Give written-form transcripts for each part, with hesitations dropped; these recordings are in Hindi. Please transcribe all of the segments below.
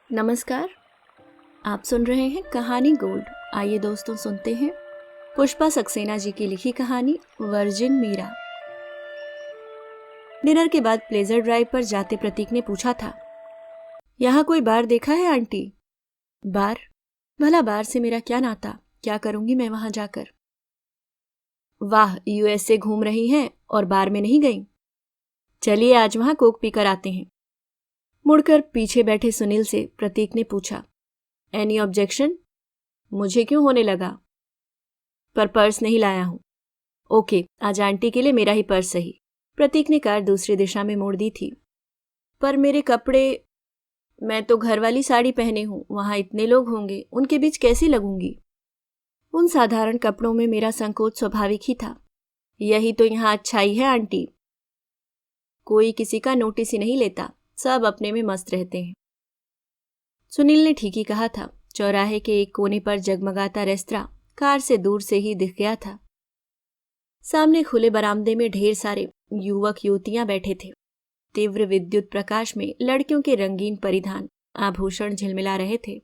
नमस्कार। आप सुन रहे हैं कहानी गोल्ड। आइए दोस्तों सुनते हैं पुष्पा सक्सेना जी की लिखी कहानी वर्जिन मीरा। डिनर के बाद प्लेजर ड्राइव पर जाते प्रतीक ने पूछा था, यहाँ कोई बार देखा है आंटी? बार? भला बार से मेरा क्या नाता? क्या करूंगी मैं वहां जाकर? वाह, यूएस से घूम रही हैं और बार में नहीं गई? चलिए आज वहां कोक पीकर आते हैं। मुड़कर पीछे बैठे सुनील से प्रतीक ने पूछा, एनी ऑब्जेक्शन? मुझे क्यों होने लगा? पर पर्स नहीं लाया हूं। ओके, आज आंटी के लिए मेरा ही पर्स सही। प्रतीक ने कार दूसरी दिशा में मोड़ दी थी। पर मेरे कपड़े? मैं तो घर वाली साड़ी पहने हूं, वहां इतने लोग होंगे, उनके बीच कैसी लगूंगी? उन साधारण कपड़ों में मेरा संकोच स्वाभाविक ही था। यही तो यहां अच्छाई है आंटी। कोई किसी का नोटिस ही नहीं लेता, सब अपने में मस्त रहते हैं। सुनील ने ठीक ही कहा था। चौराहे के एक कोने पर जगमगाता रेस्तरां कार से दूर से ही दिख गया था। सामने खुले बरामदे में ढेर सारे युवक युवतियां बैठे थे। तीव्र विद्युत प्रकाश में लड़कियों के रंगीन परिधान आभूषण झिलमिला रहे थे।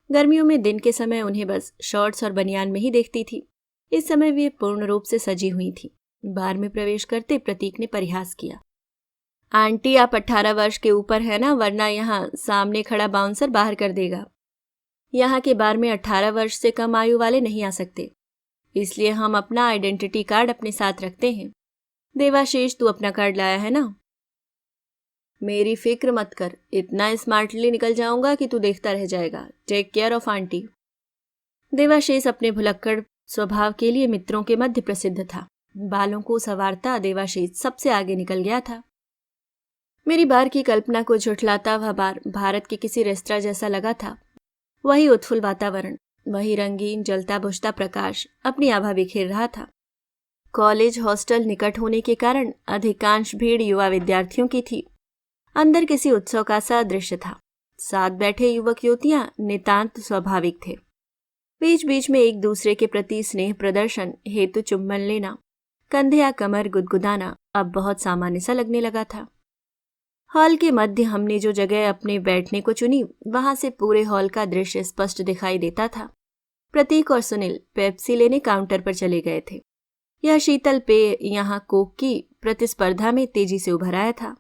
गर्मियों में दिन के समय उन्हें बस शॉर्ट्स और बनियान में ही देखती थी। इस समय वे पूर्ण रूप से सजी हुई थी। बार में प्रवेश करते प्रतीक ने परिहास किया, आंटी आप 18 वर्ष के ऊपर है ना, वरना यहाँ सामने खड़ा बाउंसर बाहर कर देगा। यहाँ के बार में 18 वर्ष से कम आयु वाले नहीं आ सकते, इसलिए हम अपना आइडेंटिटी कार्ड अपने साथ रखते हैं। देवाशीष, तू अपना कार्ड लाया है ना? मेरी फिक्र मत कर, इतना स्मार्टली निकल जाऊंगा कि तू देखता रह जाएगा। Take care of aunty. Devashish अपने भुलक्कड़ स्वभाव के लिए मित्रों के मध्य प्रसिद्ध था। बालों को संवारता देवाशीष सबसे आगे निकल गया था। मेरी बार की कल्पना को झुठलाता वह बार भारत के किसी रेस्तरां जैसा लगा था। वही उत्फुल्ल वातावरण, वही रंगीन जलता बुझता प्रकाश अपनी आभा बिखेर रहा था। कॉलेज हॉस्टल निकट होने के कारण अधिकांश भीड़ युवा विद्यार्थियों की थी। अंदर किसी उत्सव का सा दृश्य था। साथ बैठे युवक युवतियां नितांत स्वाभाविक थे। बीच बीच में एक दूसरे के प्रति स्नेह प्रदर्शन हेतु चुम्बन लेना, कंधे या कमर गुदगुदाना अब बहुत सामान्य सा लगने लगा था। हॉल के मध्य हमने जो जगह अपने बैठने को चुनी, वहां से पूरे हॉल का दृश्य स्पष्ट दिखाई देता था। प्रतीक और सुनील पेप्सी लेने काउंटर पर चले गए थे। यह शीतल पेय यहाँ कोक की प्रतिस्पर्धा में तेजी से उभर आया था।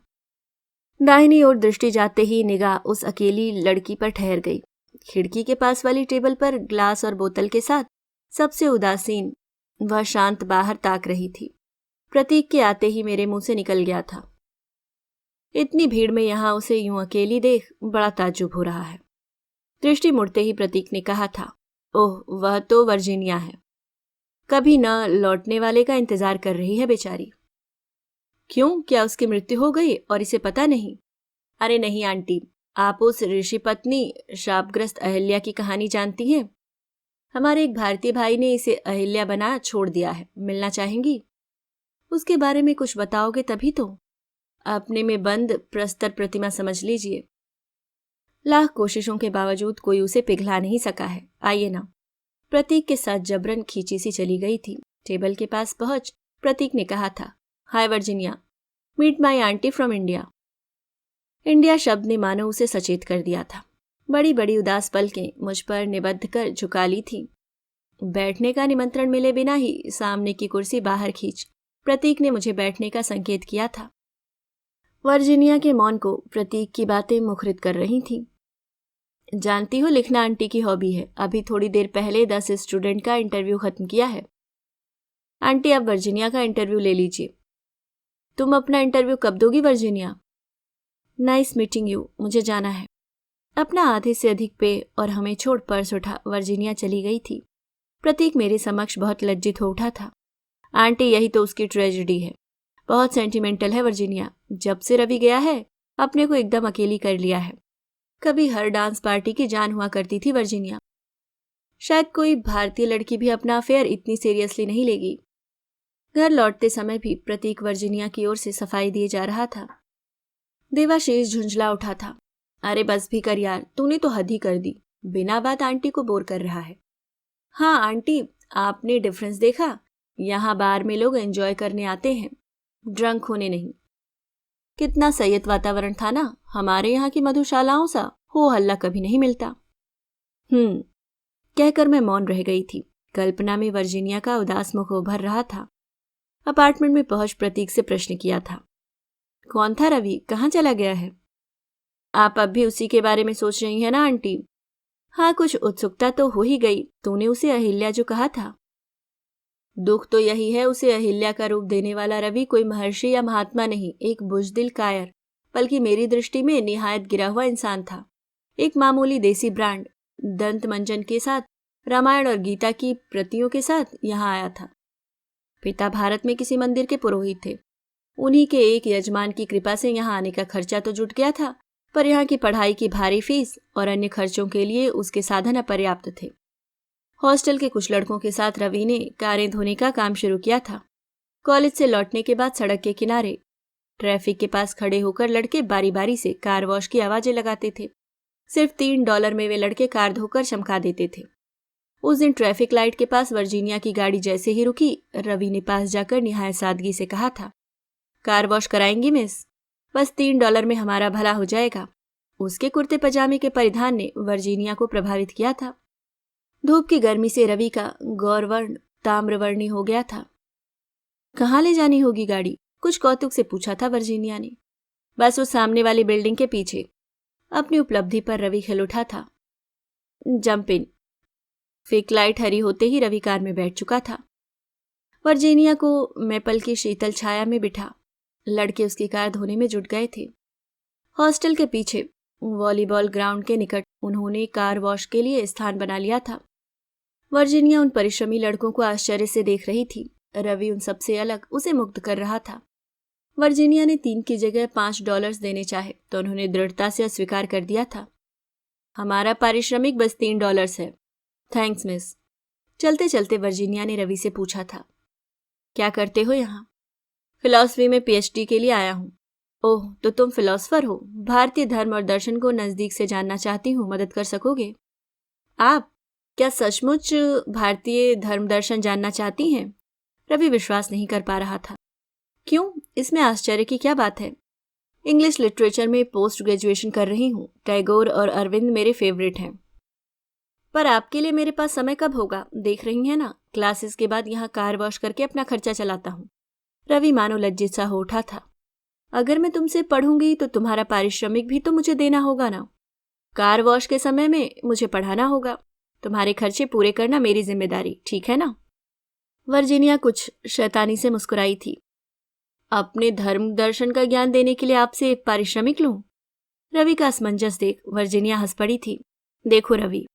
दाहिनी ओर दृष्टि जाते ही निगाह उस अकेली लड़की पर ठहर गई। खिड़की के पास वाली टेबल पर ग्लास और बोतल के साथ सबसे उदासीन वह शांत बाहर ताक रही थी। प्रतीक के आते ही मेरे मुंह से निकल गया था, इतनी भीड़ में यहाँ उसे यूं अकेली देख बड़ा ताज्जुब हो रहा है। दृष्टि मुड़ते ही प्रतीक ने कहा था, ओह, वह तो वर्जीनिया है। कभी न लौटने वाले का इंतजार कर रही है बेचारी। क्यों, क्या उसकी मृत्यु हो गई और इसे पता नहीं? अरे नहीं आंटी, आप उस ऋषि पत्नी शापग्रस्त अहिल्या की कहानी जानती हैं? हमारे एक भारतीय भाई ने इसे अहिल्या बना छोड़ दिया है। मिलना चाहेंगी? उसके बारे में कुछ बताओगे तभी तो। अपने में बंद प्रस्तर प्रतिमा समझ लीजिए। लाख कोशिशों के बावजूद कोई उसे पिघला नहीं सका है। आइए ना। प्रतीक के साथ जबरन खींची सी चली गई थी। टेबल के पास पहुंच प्रतीक ने कहा था, hi Virginia, meet my aunty from India. India शब्द ने मानो उसे सचेत कर दिया था। बड़ी बड़ी उदास पलकें मुझ पर निबद्ध कर झुका ली थी। बैठने का निमंत्रण मिले बिना ही सामने की कुर्सी बाहर खींच प्रतीक ने मुझे बैठने का संकेत किया था। वर्जीनिया के मौन को प्रतीक की बातें मुखरित कर रही थीं। जानती हो, लिखना आंटी की हॉबी है। अभी थोड़ी देर पहले 10 स्टूडेंट का इंटरव्यू खत्म किया है। आंटी, अब वर्जीनिया का इंटरव्यू ले लीजिए। तुम अपना इंटरव्यू कब दोगी वर्जीनिया? नाइस मीटिंग यू, मुझे जाना है। अपना आधे से अधिक पेय और हमें छोड़ पर्स उठा वर्जीनिया चली गई थी। प्रतीक मेरे समक्ष बहुत लज्जित हो उठा था। आंटी, यही तो उसकी ट्रेजेडी है। बहुत सेंटिमेंटल है वर्जीनिया। जब से रवि गया है अपने को एकदम अकेली कर लिया है। कभी हर डांस पार्टी की जान हुआ करती थी वर्जीनिया। शायद कोई भारतीय लड़की भी अपना अफेयर इतनी सीरियसली नहीं लेगी। घर लौटते समय भी प्रतीक वर्जीनिया की ओर से सफाई दिए जा रहा था। देवाशीष झुंझला उठा था, अरे बस भी कर यार, तूने तो हद ही कर दी। बिना बात आंटी को बोर कर रहा है। हाँ आंटी, आपने डिफरेंस देखा? यहाँ बार में लोग एंजॉय करने आते हैं, ड्रंक होने नहीं। कितना संयत वातावरण था ना, हमारे यहाँ की मधुशालाओं सा। हो हल्ला कभी नहीं मिलता। कहकर मैं मौन रह गई थी। कल्पना में वर्जीनिया का उदास मुख उभर रहा था। अपार्टमेंट में पहुंच प्रतीक से प्रश्न किया था, कौन था रवि, कहाँ चला गया है? आप अब भी उसी के बारे में सोच रही हैं ना आंटी? हाँ, कुछ उत्सुकता तो हो ही गई। तूने उसे अहिल्या जो कहा था। दुख तो यही है, उसे अहिल्या का रूप देने वाला रवि कोई महर्षि या महात्मा नहीं, एक बुजदिल कायर, बल्कि मेरी दृष्टि में निहायत गिरा हुआ इंसान था। एक मामूली देसी ब्रांड दंत मंजन के साथ, रामायण और गीता की प्रतियों के साथ यहाँ आया था। पिता भारत में किसी मंदिर के पुरोहित थे। उन्हीं के एक यजमान की कृपा से यहाँ आने का खर्चा तो जुट गया था, पर यहाँ की पढ़ाई की भारी फीस और अन्य खर्चों के लिए उसके साधन अपर्याप्त थे। हॉस्टल के कुछ लड़कों के साथ रवि ने कारें धोने का काम शुरू किया था। कॉलेज से लौटने के बाद सड़क के किनारे ट्रैफिक के पास खड़े होकर लड़के बारी बारी से कार वॉश की आवाजें लगाते थे। सिर्फ $3 में वे लड़के कार धोकर चमका देते थे। उस दिन ट्रैफिक लाइट के पास वर्जीनिया की गाड़ी जैसे ही रुकी, रवि ने पास जाकर निहायत सादगी से कहा था, कार वॉश कराएंगी मिस? बस $3 में हमारा भला हो जाएगा। उसके कुर्ते पजामे के परिधान ने वर्जीनिया को प्रभावित किया था। धूप की गर्मी से रवि का गौरवर्ण ताम्रवर्णी हो गया था। कहाँ ले जानी होगी गाड़ी? कुछ कौतुक से पूछा था वर्जीनिया ने। बस उस सामने वाली बिल्डिंग के पीछे। अपनी उपलब्धि पर रवि खिल उठा था। Jump in. फिक लाइट हरी होते ही रवि कार में बैठ चुका था। वर्जीनिया को मैपल की शीतल छाया में बिठा लड़के उसकी कार धोने में जुट गए थे। हॉस्टल के पीछे वॉलीबॉल ग्राउंड के निकट उन्होंने कार वॉश के लिए स्थान बना लिया था। वर्जीनिया उन परिश्रमी लड़कों को आश्चर्य से देख रही थी। रवि उन सबसे अलग उसे मुग्ध कर रहा था। वर्जीनिया ने 3 की जगह $5 देने चाहे तो उन्होंने दृढ़ता से अस्वीकार कर दिया था। हमारा पारिश्रमिक बस $3 है। Thanks miss. चलते चलते वर्जीनिया ने रवि से पूछा था, क्या करते हो यहाँ? फिलॉसफी में PhD के लिए आया हूँ। ओह, तो तुम फिलॉसफर हो। भारतीय धर्म और दर्शन को नजदीक से जानना चाहती हूँ, मदद कर सकोगे? आप क्या सचमुच भारतीय धर्म दर्शन जानना चाहती हैं? रवि विश्वास नहीं कर पा रहा था। क्यों, इसमें आश्चर्य की क्या बात है? इंग्लिश लिटरेचर में पोस्ट ग्रेजुएशन कर रही हूँ। टैगोर और अरविंद मेरे फेवरेट हैं। पर आपके लिए मेरे पास समय कब होगा? देख रही हैं ना, क्लासेस के बाद यहाँ कार वॉश करके अपना खर्चा चलाता हूँ। रवि मानो लज्जित सा हो उठा था। अगर मैं तुमसे पढ़ूंगी तो तुम्हारा पारिश्रमिक भी तो मुझे देना होगा ना। कार वॉश के समय में मुझे पढ़ाना होगा। तुम्हारे खर्चे पूरे करना मेरी जिम्मेदारी, ठीक है ना? वर्जीनिया कुछ शैतानी से मुस्कुराई थी। अपने धर्म दर्शन का ज्ञान देने के लिए आपसे पारिश्रमिक लूं? रवि का असमंजस देख वर्जीनिया हंस पड़ी थी। देखो रवि,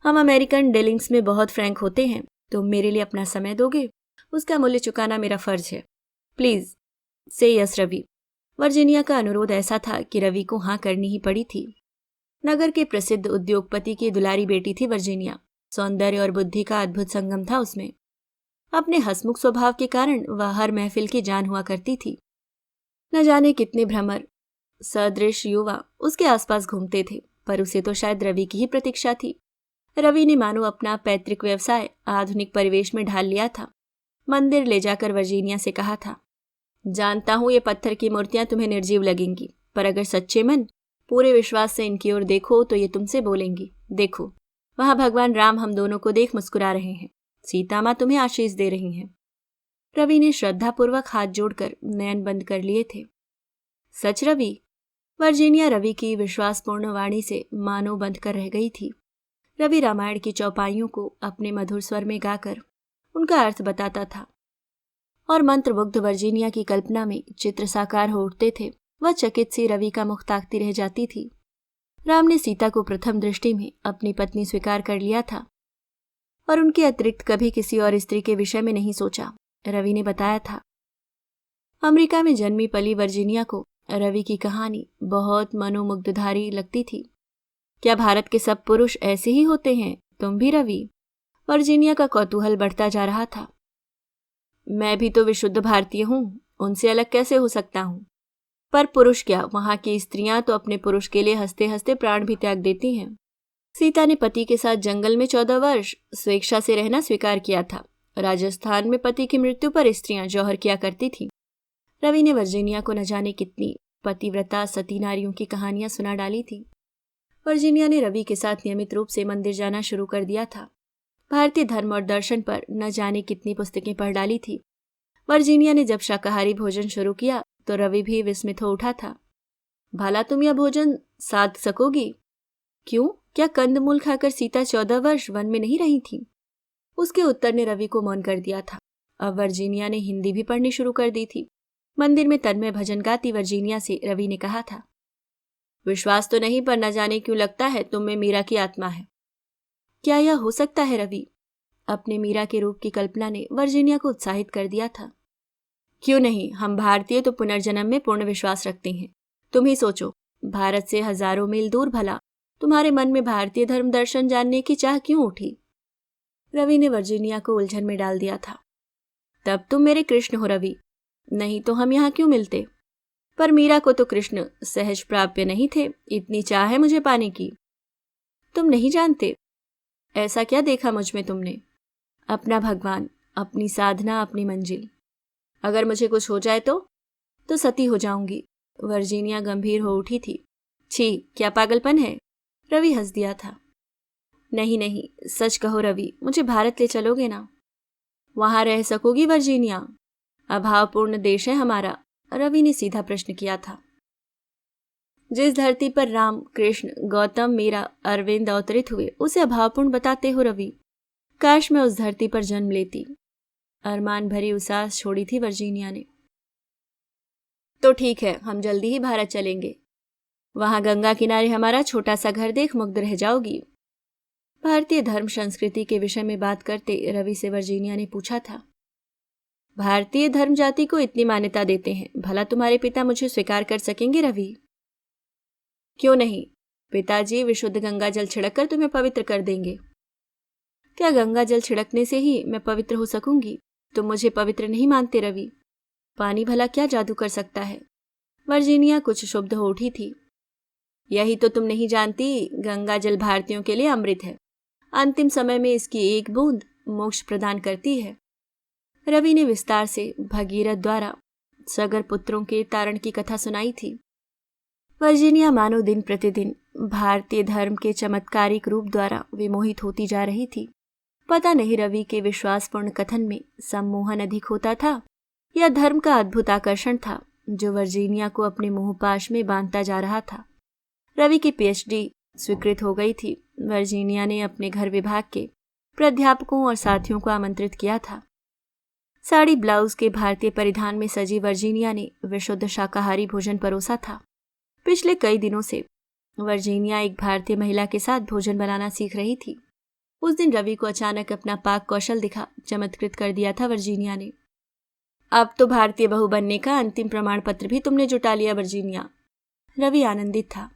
हम अमेरिकन डीलिंग्स में बहुत फ्रैंक होते हैं। तुम मेरे लिए अपना समय दोगे, उसका मूल्य चुकाना मेरा फर्ज है। प्लीज से यस रवि। वर्जीनिया का अनुरोध ऐसा था कि रवि को हाँ करनी ही पड़ी थी। नगर के प्रसिद्ध उद्योगपति की दुलारी बेटी थी वर्जीनिया। सौंदर्य और बुद्धि का अद्भुत संगम था उसमें। अपने हंसमुख स्वभाव के कारण वह हर महफिल की जान हुआ करती थी। न जाने कितने भ्रमर सदृश युवा उसके आसपास घूमते थे, पर उसे तो शायद रवि की ही प्रतीक्षा थी। रवि ने मानो अपना पैतृक व्यवसाय आधुनिक परिवेश में ढाल लिया था। मंदिर ले जाकर वर्जीनिया से कहा था, जानता हूं ये पत्थर की मूर्तियां तुम्हें निर्जीव लगेंगी, पर अगर सच्चे मन पूरे विश्वास से इनकी ओर देखो तो ये तुमसे बोलेंगी, देखो वहां भगवान राम हम दोनों को देख मुस्कुरा रहे हैं। सीता माँ तुम्हें आशीष दे रही हैं। रवि ने श्रद्धापूर्वक हाथ जोड़कर नयन बंद कर लिए थे। सच रवि? वर्जीनिया रवि की विश्वासपूर्ण वाणी से मानो बंद कर रह गई थी। रवि रामायण की चौपाइयों को अपने मधुर स्वर में गाकर उनका अर्थ बताता था और मंत्रमुग्ध वर्जीनिया की कल्पना में चित्र साकार हो उठते थे। वह चकित सी रवि का मुख ताकती रह जाती थी। राम ने सीता को प्रथम दृष्टि में अपनी पत्नी स्वीकार कर लिया था और उनके अतिरिक्त कभी किसी और स्त्री के विषय में नहीं सोचा, रवि ने बताया था। अमेरिका में जन्मी पली वर्जीनिया को रवि की कहानी बहुत मनोमुग्धधारी लगती थी। क्या भारत के सब पुरुष ऐसे ही होते हैं? तुम भी रवि? वर्जीनिया का कौतूहल बढ़ता जा रहा था। मैं भी तो विशुद्ध भारतीय हूं, उनसे अलग कैसे हो सकता हूं? पर पुरुष क्या, वहां की स्त्रियां तो अपने पुरुष के लिए हंसते हंसते प्राण भी त्याग देती हैं। सीता ने पति के साथ जंगल में 14 वर्ष स्वेच्छा से रहना स्वीकार किया था। राजस्थान में पति की मृत्यु पर स्त्रियां जौहर किया करती थीं। रवि ने वर्जीनिया को न जाने कितनी पतिव्रता सती नारियों की कहानियां सुना डाली थी। वर्जीनिया ने रवि के साथ नियमित रूप से मंदिर जाना शुरू कर दिया था। भारतीय धर्म और दर्शन पर न जाने कितनी पुस्तकें पढ़ डाली थी। वर्जीनिया ने जब शाकाहारी भोजन शुरू किया तो रवि भी विस्मित हो उठा था। भला तुम यह भोजन साध सकोगी? क्यों, क्या कंदमूल खाकर सीता 14 वर्ष वन में नहीं रही थी? उसके उत्तर ने रवि को मौन कर दिया था। अब वर्जीनिया ने हिंदी भी पढ़नी शुरू कर दी थी। मंदिर में तन्मय भजन गाती वर्जीनिया से रवि ने कहा था, विश्वास तो नहीं पर न जाने क्यों लगता है तुम में मीरा की आत्मा है। क्या यह हो सकता है रवि? अपने मीरा के रूप की कल्पना ने वर्जीनिया को उत्साहित कर दिया था। क्यों नहीं, हम भारतीय तो पुनर्जन्म में पूर्ण विश्वास रखते हैं। तुम ही सोचो, भारत से हजारों मील दूर भला तुम्हारे मन में भारतीय धर्म दर्शन जानने की चाह क्यों उठी? रवि ने वर्जीनिया को उलझन में डाल दिया था। तब तुम मेरे कृष्ण हो रवि, नहीं तो हम यहाँ क्यों मिलते? पर मीरा को तो कृष्ण सहज प्राप्य नहीं थे, इतनी चाह है मुझे पाने की। तुम नहीं जानते, ऐसा क्या देखा मुझ में तुमने? अपना भगवान, अपनी साधना, अपनी मंजिल। अगर मुझे कुछ हो जाए तो सती हो जाऊंगी। वर्जीनिया गंभीर हो उठी थी। छी, क्या पागलपन है? रवि हंस दिया था। नहीं नहीं, सच कहो रवि, मुझे भारत ले चलोगे ना? वहां रह सकोगी वर्जीनिया? अभावपूर्ण देश है हमारा, रवि ने सीधा प्रश्न किया था। जिस धरती पर राम, कृष्ण, गौतम, मीरा, अरविंद अवतरित हुए उसे अभावपूर्ण बताते हो रवि? काश मैं उस धरती पर जन्म लेती। अरमान भरी उसास छोड़ी थी वर्जीनिया ने। तो ठीक है, हम जल्दी ही भारत चलेंगे। वहां गंगा किनारे हमारा छोटा सा घर देख मुग्ध रह जाओगी। भारतीय धर्म संस्कृति के विषय में बात करते रवि से वर्जीनिया ने पूछा था। भारतीय धर्म जाति को इतनी मान्यता देते हैं, भला तुम्हारे पिता मुझे स्वीकार कर सकेंगे रवि? क्यों नहीं, पिताजी विशुद्ध गंगा जल छिड़ककर तुम्हें पवित्र कर देंगे। क्या गंगा जल छिड़कने से ही मैं पवित्र हो सकूंगी? तुम मुझे पवित्र नहीं मानते रवि। पानी भला क्या जादू कर सकता है? वर्जीनिया कुछ क्षुब्ध हो उठी थी। यही तो तुम नहीं जानती, गंगा जल भारतीयों के लिए अमृत है। अंतिम समय में इसकी एक बूंद मोक्ष प्रदान करती है। रवि ने विस्तार से भगीरथ द्वारा सगर पुत्रों के तारण की कथा सुनाई थी। वर्जीनिया मानो दिन प्रतिदिन भारतीय धर्म के चमत्कारिक रूप द्वारा विमोहित होती जा रही थी। पता नहीं रवि के विश्वासपूर्ण कथन में सम्मोहन अधिक होता था या धर्म का अद्भुत आकर्षण था जो वर्जीनिया को अपने मोहपाश में बांधता जा रहा था। रवि की पीएचडी स्वीकृत हो गई थी। वर्जीनिया ने अपने घर विभाग के प्राध्यापकों और साथियों को आमंत्रित किया था। साड़ी ब्लाउज के भारतीय परिधान में सजी वर्जीनिया ने विशुद्ध शाकाहारी भोजन परोसा था। पिछले कई दिनों से वर्जीनिया एक भारतीय महिला के साथ भोजन बनाना सीख रही थी। उस दिन रवि को अचानक अपना पाक कौशल दिखा चमत्कृत कर दिया था वर्जीनिया ने। अब तो भारतीय बहू बनने का अंतिम प्रमाण पत्र भी तुमने जुटा लिया वर्जीनिया। रवि आनंदित था।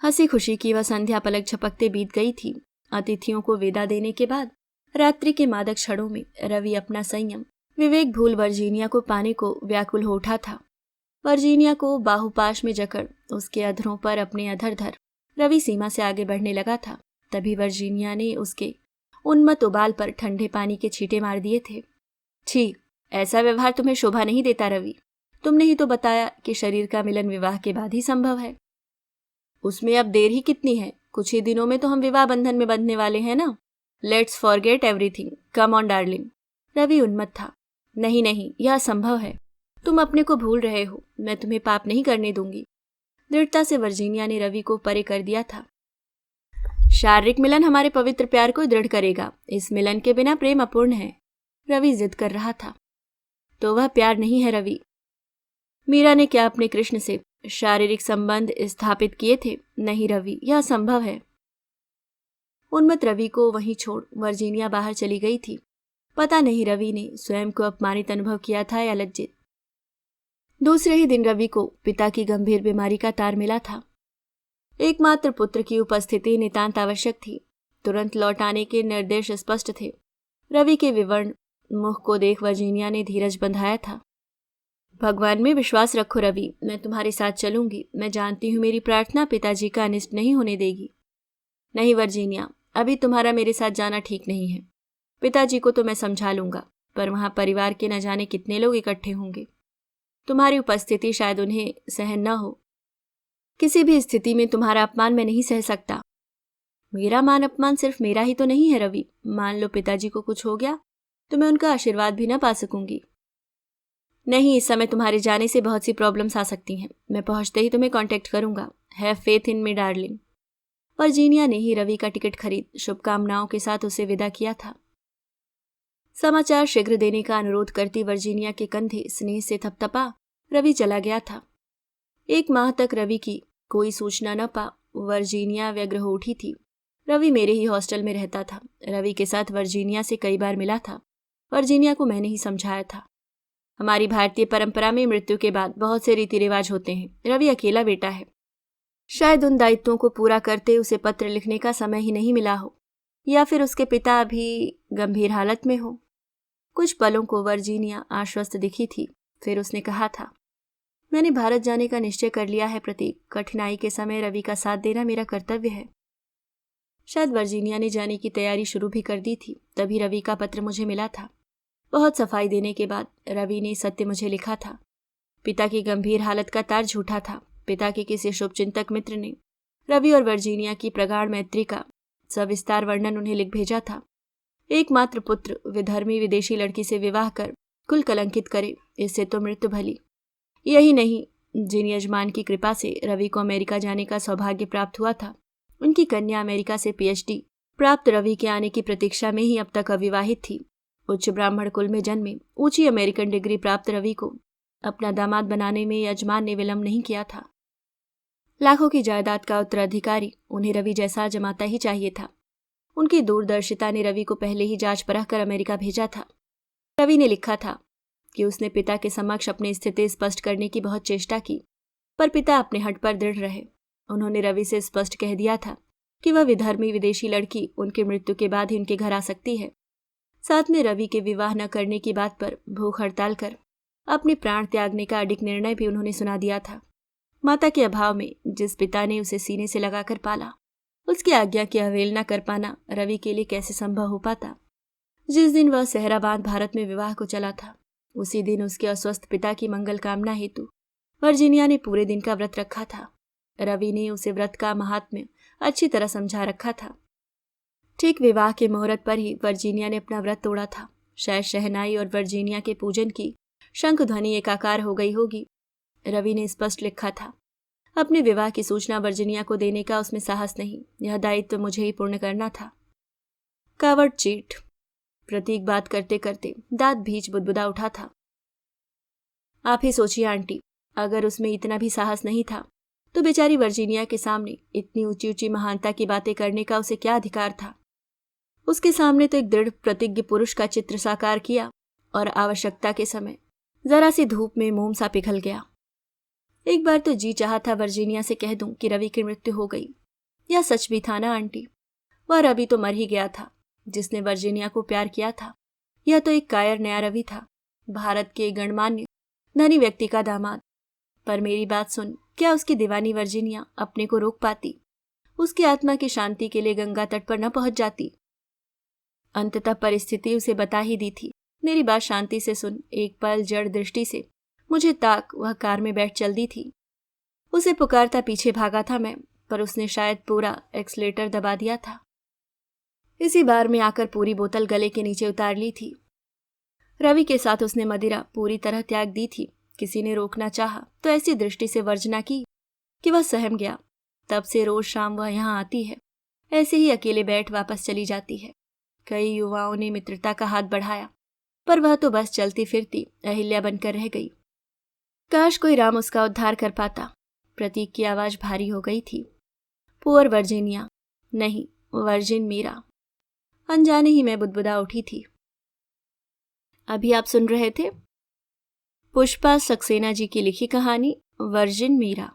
हंसी खुशी की वह संध्या पलक झपकते बीत गई थी। अतिथियों को विदा देने के बाद रात्रि के मादक क्षणों में रवि अपना संयम विवेक भूल वर्जीनिया को पाने को व्याकुल हो उठा था। वर्जीनिया को बाहुपाश में जकड़ उसके अधरों पर अपने अधर धर रवि सीमा से आगे बढ़ने लगा था। तभी वर्जीनिया ने उसके उन्मत्त उबाल पर ठंडे पानी के छींटे मार दिए थे। छी, ऐसा व्यवहार तुम्हें शोभा नहीं देता रवि। तुमने ही तो बताया कि शरीर का मिलन विवाह के बाद ही संभव है। उसमें अब देर ही कितनी है? कुछ ही दिनों में तो हम विवाह बंधन में बंधने वाले हैं ना। Let's forget everything, come on darling. Ravi उन्मत्त था। नहीं नहीं, यह असंभव है। तुम अपने को भूल रहे हो। मैं तुम्हें पाप नहीं करने दूंगी। दृढ़ता से वर्जीनिया ने रवि को परे कर दिया था। शारीरिक मिलन हमारे पवित्र प्यार को दृढ़ करेगा। इस मिलन के बिना प्रेम अपूर्ण है। रवि जिद कर रहा था। तो वह प्यार नहीं है रवि। मीरा ने क्या अपने कृष्ण से शारीरिक संबंध स्थापित किए थे? नहीं रवि, यह असंभव है। उन्मत्त रवि को वहीं छोड़ वर्जीनिया बाहर चली गई थी। पता नहीं रवि ने स्वयं को अपमानित अनुभव किया था या लज्जित। दूसरे ही दिन रवि को पिता की गंभीर बीमारी का तार मिला था। एकमात्र पुत्र की उपस्थिति नितांत आवश्यक थी। तुरंत लौट आने के निर्देश स्पष्ट थे। रवि के विवर्ण मुख को देख वर्जीनिया ने धीरज बंधाया था। भगवान में विश्वास रखो रवि, मैं तुम्हारे साथ चलूंगी। मैं जानती हूँ मेरी प्रार्थना पिताजी का अनिष्ट नहीं होने देगी। नहीं वर्जीनिया, अभी तुम्हारा मेरे साथ जाना ठीक नहीं है। पिताजी को तो मैं समझा लूंगा, पर वहां परिवार के न जाने कितने लोग इकट्ठे होंगे। तुम्हारी उपस्थिति शायद उन्हें सहन न हो। किसी भी स्थिति में तुम्हारा अपमान मैं नहीं सह सकता। मेरा मान अपमान सिर्फ मेरा ही तो नहीं है रवि। मान लो पिताजी को कुछ हो गया तो मैं उनका आशीर्वाद भी ना पा सकूंगी। नहीं, इस समय तुम्हारे जाने से बहुत सी प्रॉब्लम्स आ सकती हैं। मैं पहुंचते ही तुम्हें कांटेक्ट करूंगा। Have faith in me darling. Virginia ने ही रवि का टिकट खरीद शुभकामनाओं के साथ उसे विदा किया था। समाचार शीघ्र देने का अनुरोध करती वर्जीनिया के कंधे स्नेह से थपथपा रवि चला गया था। 1 माह तक रवि की कोई सूचना न पा वर्जीनिया व्यग्र हो उठी थी। रवि मेरे ही हॉस्टल में रहता था। रवि के साथ वर्जीनिया से कई बार मिला था। वर्जीनिया को मैंने ही समझाया था। हमारी भारतीय परंपरा में मृत्यु के बाद बहुत से रीति रिवाज होते हैं। रवि अकेला बेटा है। शायद उन दायित्वों को पूरा करते उसे पत्र लिखने का समय ही नहीं मिला हो, या फिर उसके पिता अभी गंभीर हालत में हो। कुछ पलों को वर्जीनिया आश्वस्त दिखी थी। फिर उसने कहा था, मैंने भारत जाने का निश्चय कर लिया है प्रतीक। कठिनाई के समय रवि का साथ देना मेरा कर्तव्य है। शायद वर्जीनिया ने जाने की तैयारी शुरू भी कर दी थी। तभी रवि का पत्र मुझे मिला था। बहुत सफाई देने के बाद रवि ने सत्य मुझे लिखा था। पिता की गंभीर हालत का तार झूठा था। पिता के किसी शुभचिंतक मित्र ने रवि और वर्जीनिया की प्रगाढ़ मैत्री का सविस्तार वर्णन उन्हें लिख भेजा था। एकमात्र पुत्र विधर्मी विदेशी लड़की से विवाह कर कुल कलंकित करे, इससे तो मृत्यु भली। यही नहीं, जिन यजमान की कृपा से रवि को अमेरिका जाने का सौभाग्य प्राप्त हुआ था, उनकी कन्या अमेरिका से PhD प्राप्त रवि के आने की प्रतीक्षा में ही अब तक अविवाहित थी। उच्च ब्राह्मण कुल में जन्मे ऊंची अमेरिकन डिग्री प्राप्त रवि को अपना दामाद बनाने में यजमान ने विलंब नहीं किया था। लाखों की जायदाद का उत्तराधिकारी उन्हें रवि जैसा जमाता ही चाहिए था। उनकी दूरदर्शिता ने रवि को पहले ही जांच परख कर अमेरिका भेजा था। रवि ने लिखा था कि उसने पिता के समक्ष अपनी स्थिति स्पष्ट करने की बहुत चेष्टा की, पर पिता अपने हठ पर दृढ़ रहे। उन्होंने रवि से स्पष्ट कह दिया था कि वह विधर्मी विदेशी लड़की उनकी मृत्यु के बाद ही उनके घर आ सकती है। साथ में रवि के विवाह न करने की बात पर भूख हड़ताल कर अपने प्राण त्यागने का अडिग निर्णय भी उन्होंने सुना दिया था। माता के अभाव में जिस पिता ने उसे सीने से लगाकर पाला, उसकी आज्ञा की अवहेलना कर पाना रवि के लिए कैसे संभव हो पाता। जिस दिन वह सहरा बांध भारत में विवाह को चला था, उसी दिन उसके अस्वस्थ पिता की मंगल कामना हेतु वर्जीनिया ने पूरे दिन का व्रत रखा था। रवि ने उसे व्रत का महात्म्य अच्छी तरह समझा रखा था। ठीक विवाह के मुहूर्त पर ही वर्जीनिया ने अपना व्रत तोड़ा था। शायद शहनाई और वर्जीनिया के पूजन की शंख ध्वनि एकाकार हो गई होगी। रवि ने स्पष्ट लिखा था, अपने विवाह की सूचना वर्जीनिया को देने का उसमें साहस नहीं, यह दायित्व मुझे ही पूर्ण करना था। कावड़ चीट। प्रतीक बात करते करते दांत भींच बुदबुदा उठा था। आप ही सोचिए आंटी, अगर उसमें इतना भी साहस नहीं था तो बेचारी वर्जीनिया के सामने इतनी ऊंची ऊंची महानता की बातें करने का उसे क्या अधिकार था। उसके सामने तो एक दृढ़ प्रतिज्ञ पुरुष का चित्र साकार किया और आवश्यकता के समय जरा सी धूप में मोम सा पिघल गया। एक बार तो जी चाहा था वर्जीनिया से कह दूं कि रवि की मृत्यु हो गई। यह सच भी था ना आंटी। वह रवि तो मर ही गया था जिसने वर्जीनिया को प्यार किया था। यह तो एक कायर नया रवि था, भारत के गणमान्य धनी व्यक्ति का दामाद। पर मेरी बात सुन, क्या उसकी दीवानी वर्जीनिया अपने को रोक पाती? उसकी आत्मा की शांति के लिए गंगा तट पर न पहुंच जाती? अंततः परिस्थिति उसे बता ही दी थी। मेरी बात शांति से सुन। एक पल जड़ दृष्टि से मुझे ताक, वह कार में बैठ चल दी थी। उसे पुकारता पीछे भागा था मैं, पर उसने शायद पूरा एक्सलेटर दबा दिया था। इसी बार में आकर पूरी बोतल गले के नीचे उतार ली थी। रवि के साथ उसने मदिरा पूरी तरह त्याग दी थी। किसी ने रोकना चाहा तो ऐसी दृष्टि से वर्जना की कि वह सहम गया। तब से रोज शाम वह यहाँ आती है, ऐसे ही अकेले बैठ वापस चली जाती है। कई युवाओं ने मित्रता का हाथ बढ़ाया, पर वह तो बस चलती फिरती अहिल्या बनकर रह गई। काश कोई राम उसका उद्धार कर पाता। प्रतीक की आवाज भारी हो गई थी। पुअर वर्जीनिया, नहीं वर्जिन मीरा। अनजाने ही मैं बुदबुदा उठी थी। अभी आप सुन रहे थे पुष्पा सक्सेना जी की लिखी कहानी वर्जिन मीरा।